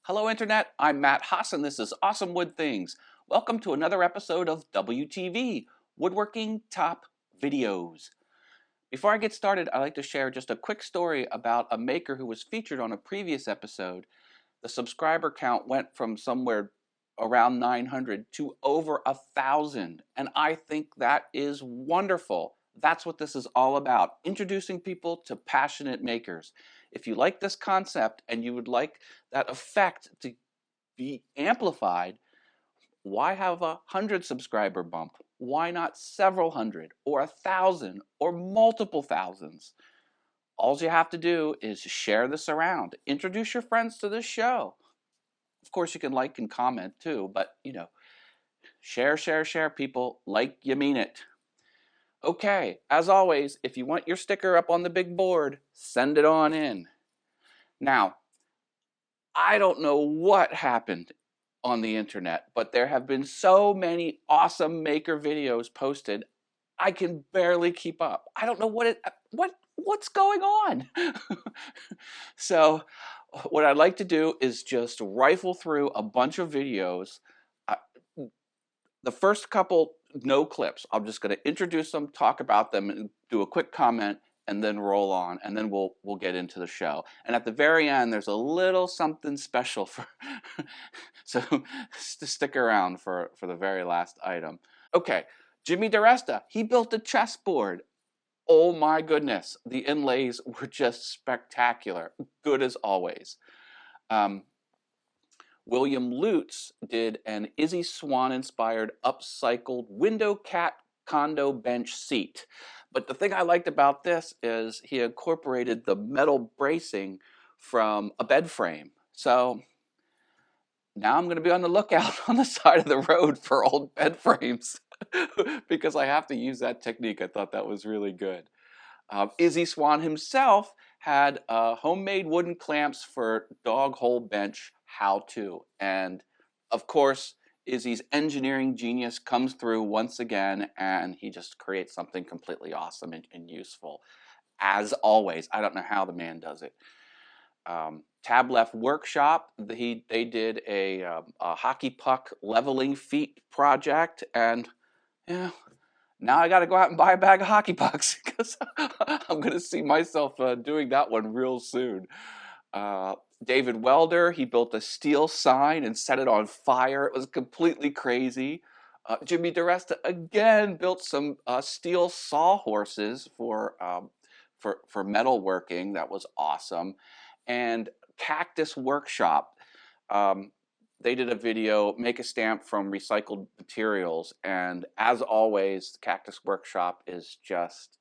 Hello Internet, I'm Matt Haas and this is Awesome Wood Things. Welcome to another episode of WTV, Woodworking Top Videos. Before I get started, I'd like to share just a quick story about a maker who was featured on a previous episode. The subscriber count went from somewhere around 900 to over 1,000, and I think that is wonderful. That's what this is all about, introducing people to passionate makers. If you like this concept and you would like that effect to be amplified, why have 100 subscriber bump? Why not several hundred or 1,000 or multiple thousands? All you have to do is share this around. Introduce your friends to this show. Of course, you can like and comment too, but share, people, like you mean it. Okay, as always, if you want your sticker up on the big board, send it on in. Now, I don't know what happened on the internet, but there have been so many awesome maker videos posted, I can barely keep up. I don't know what's going on. So what I'd like to do is just rifle through a bunch of videos. The first couple, no clips. I'm just going to introduce them, talk about them, and do a quick comment, and then roll on, and then we'll get into the show. And at the very end, there's a little something special for, so stick around for the very last item. Okay, JimmyDiresta, he built a chessboard. Oh my goodness, the inlays were just spectacular, good as always. William Lutz did an Izzy Swan-inspired upcycled window cat condo bench seat. But the thing I liked about this is he incorporated the metal bracing from a bed frame. So now I'm going to be on the lookout on the side of the road for old bed frames because I have to use that technique. I thought that was really good. Izzy Swan himself had homemade wooden clamps for dog hole bench how-to. And of course, Izzy's engineering genius comes through once again, and he just creates something completely awesome and useful. As always, I don't know how the man does it. Tab Left Workshop, they did a hockey puck leveling feet project, and now I got to go out and buy a bag of hockey pucks because I'm going to see myself doing that one real soon. David Waelder, he built a steel sign and set it on fire. It was completely crazy. JimmyDiresta again built some steel SawHorses for metalworking. That was awesome. And Cactus Workshop, they did a video, make a stamp from recycled materials. And as always, Cactus Workshop is just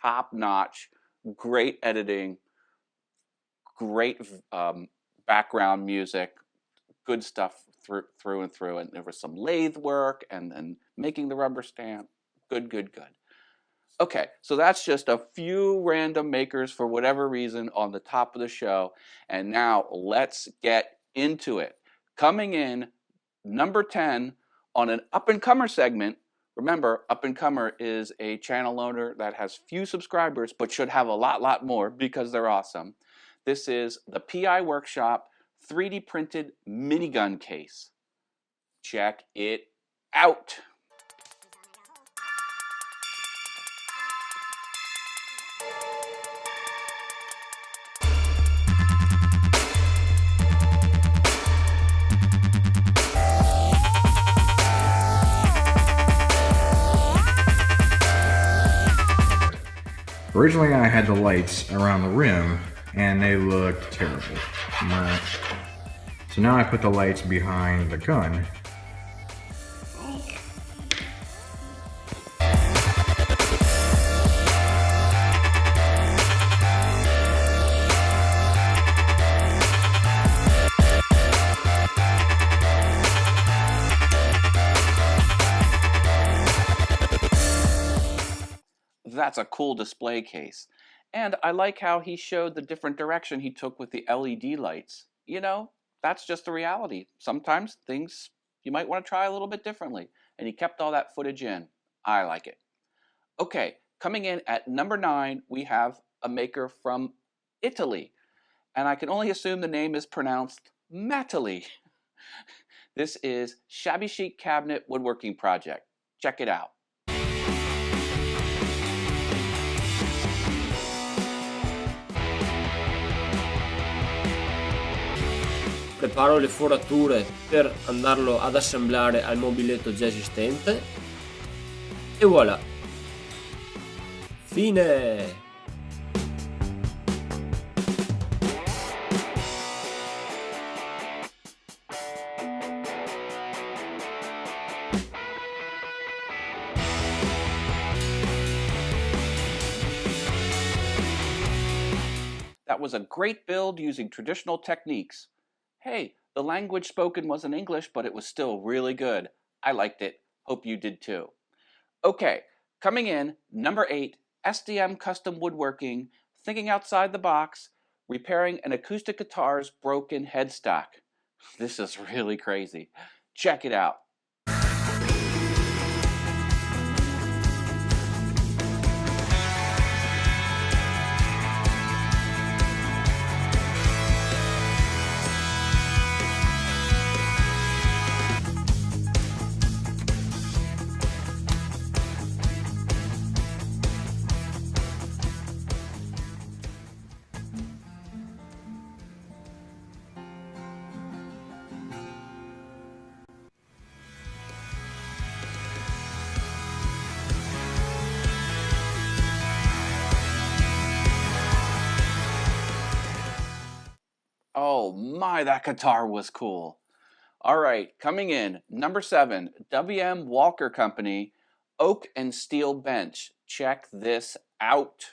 top-notch, great editing, great background music, good stuff through and through. And there was some lathe work and then making the rubber stamp. Good. Okay, so that's just a few random makers for whatever reason on the top of the show. And now let's get into it. Coming in, number 10 on an up-and-comer segment. Remember, up-and-comer is a channel owner that has few subscribers but should have a lot more because they're awesome. This is the PI Workshop 3D printed minigun case. Check it out. Originally I had the lights around the rim and they looked terrible. So now I put the lights behind the gun. That's a cool display case. And I like how he showed the different direction he took with the LED lights. That's just the reality. Sometimes things you might want to try a little bit differently. And he kept all that footage in. I like it. Okay, coming in at number 9, we have a maker from Italy. And I can only assume the name is pronounced Mattley. This is Shabby Chic Cabinet Woodworking Project. Check it out. Preparo le forature per andarlo ad assemblare al mobiletto già esistente e voilà, fine! That was a great build using traditional techniques. Hey, the language spoken wasn't English, but it was still really good. I liked it. Hope you did too. Okay, coming in, number 8, SdmCustom Woodworking, thinking outside the box, repairing an acoustic guitar's broken headstock. This is really crazy. Check it out. Oh my, that guitar was cool. All right, coming in, number 7, W.M. Walker Company, Oak and Steel Bench. Check this out.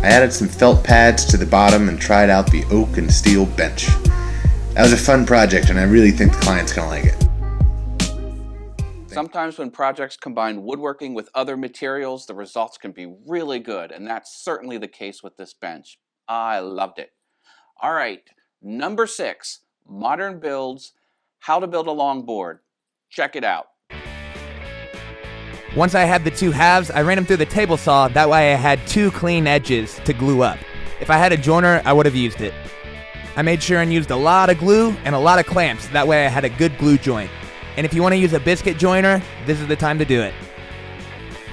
I added some felt pads to the bottom and tried out the oak and steel bench. That was a fun project, and I really think the client's gonna like it. Sometimes when projects combine woodworking with other materials, the results can be really good, and that's certainly the case with this bench. I loved it. All right, number 6, modern builds, how to build a longboard. Check it out. Once I had the 2 halves, I ran them through the table saw, that way I had 2 clean edges to glue up. If I had a joiner, I would have used it. I made sure and used a lot of glue and a lot of clamps, that way I had a good glue joint. And if you want to use a biscuit joiner, this is the time to do it.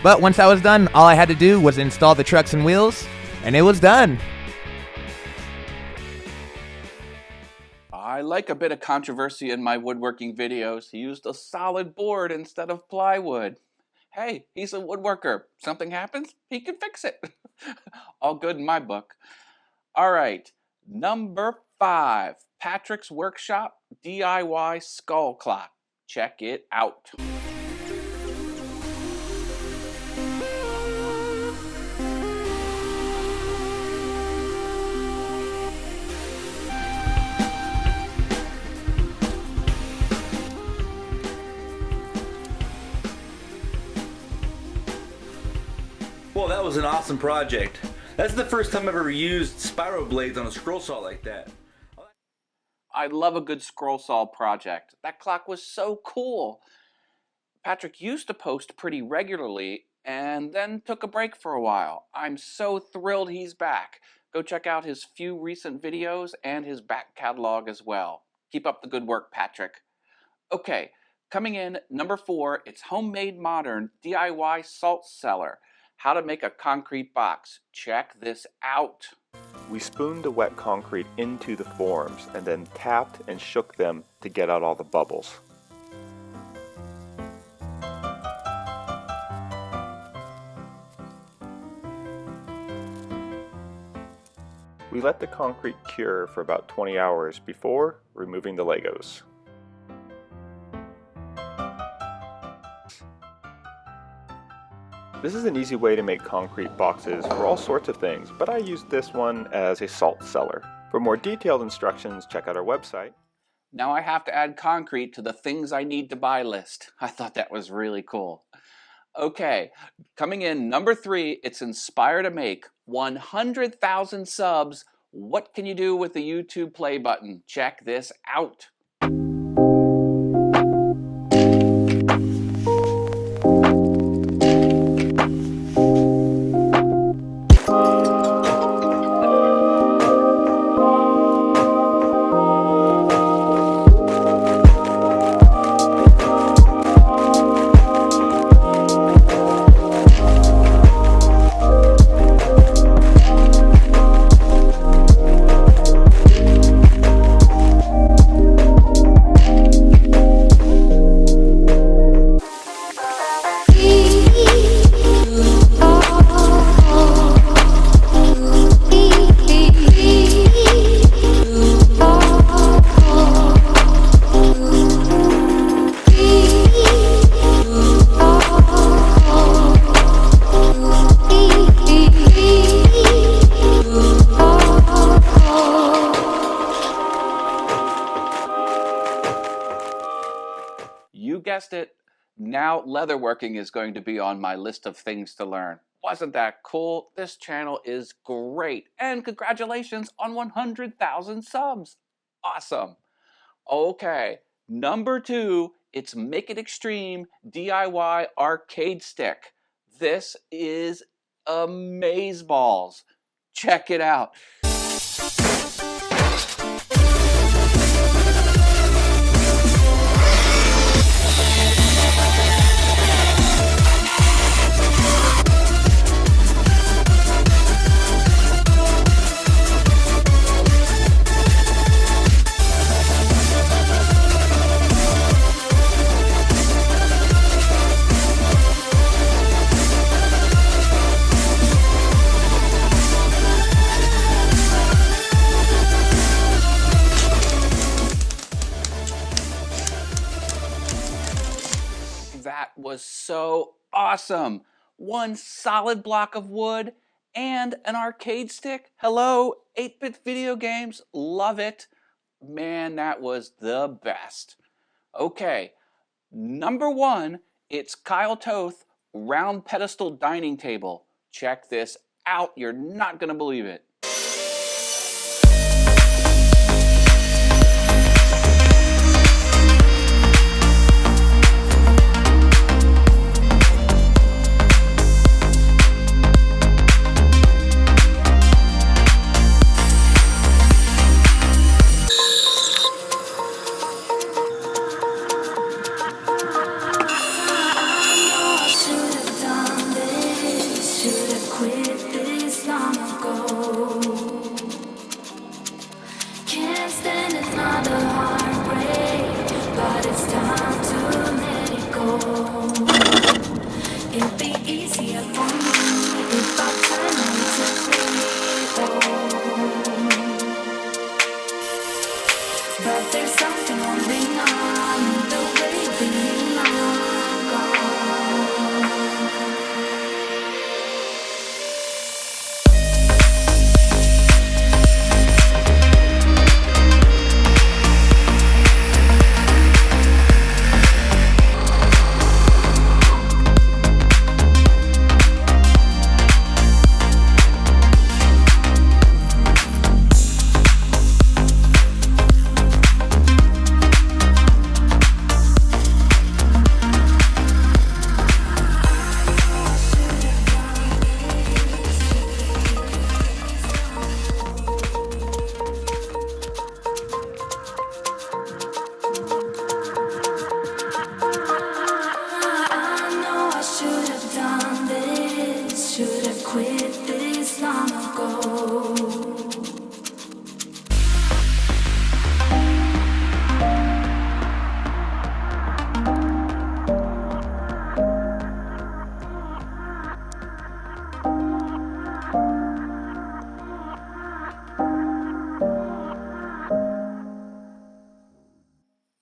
But once I was done, all I had to do was install the trucks and wheels, and it was done. I like a bit of controversy in my woodworking videos. He used a solid board instead of plywood. Hey, he's a woodworker. Something happens, he can fix it. All good in my book. All right, number 5, Patrick's Workshop DIY Skull Clock. Check it out. Well, that was an awesome project. That's the first time I've ever used spiral blades on a scroll saw like that. I love a good scroll saw project. That clock was so cool. Patrick used to post pretty regularly and then took a break for a while. I'm so thrilled he's back. Go check out his few recent videos and his back catalog as well. Keep up the good work, Patrick. Okay, coming in, number 4, it's HomeMadeModern DIY Salt Cellar. How to make a concrete box. Check this out. We spooned the wet concrete into the forms and then tapped and shook them to get out all the bubbles. We let the concrete cure for about 20 hours before removing the Legos. This is an easy way to make concrete boxes for all sorts of things, but I used this one as a salt cellar. For more detailed instructions, check out our website. Now I have to add concrete to the things I need to buy list. I thought that was really cool. Okay, coming in number 3, it's Inspire to Make 100,000 subs. What can you do with the YouTube play button? Check this out. You guessed it, now leatherworking is going to be on my list of things to learn. Wasn't that cool? This channel is great. And congratulations on 100,000 subs. Awesome. Okay, number 2, it's Make It Extreme DIY arcade stick. This is amazeballs. Check it out. That was so awesome. One solid block of wood and an arcade stick. Hello, 8-bit video games. Love it. Man, that was the best. Okay, number 1, it's Kyle Toth round pedestal dining table. Check this out. You're not going to believe it.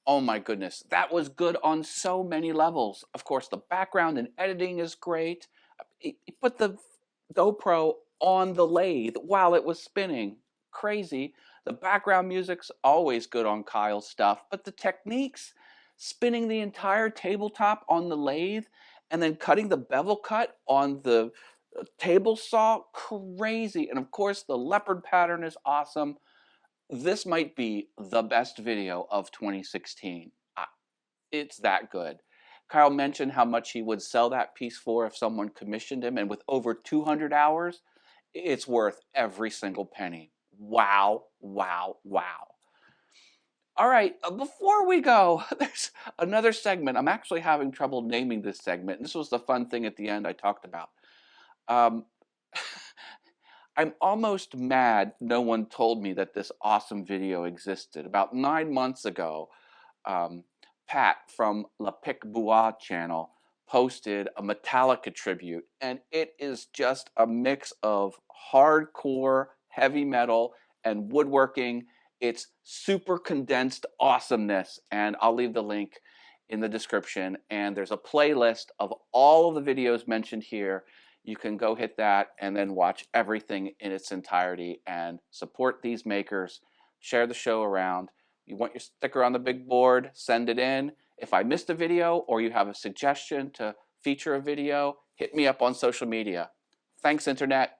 Oh my goodness, that was good on so many levels. Of course, the background and editing is great. He put the GoPro on the lathe while it was spinning. Crazy. The background music's always good on Kyle's stuff, but the techniques, spinning the entire tabletop on the lathe and then cutting the bevel cut on the table saw, crazy. And of course, the leopard pattern is awesome. This might be the best video of 2016. It's that good. Kyle mentioned how much he would sell that piece for if someone commissioned him, and with over 200 hours, it's worth every single penny. Wow, wow, wow. All right, before we go, there's another segment. I'm actually having trouble naming this segment. This was the fun thing at the end I talked about. I'm almost mad no one told me that this awesome video existed. About 9 months ago, Pat from La Pic Bois channel posted a Metallica tribute, and it is just a mix of hardcore, heavy metal, and woodworking. It's super condensed awesomeness, and I'll leave the link in the description. And there's a playlist of all of the videos mentioned here. You can go hit that and then watch everything in its entirety and support these makers. Share the show around. You want your sticker on the big board, send it in. If I missed a video or you have a suggestion to feature a video, hit me up on social media. Thanks, Internet.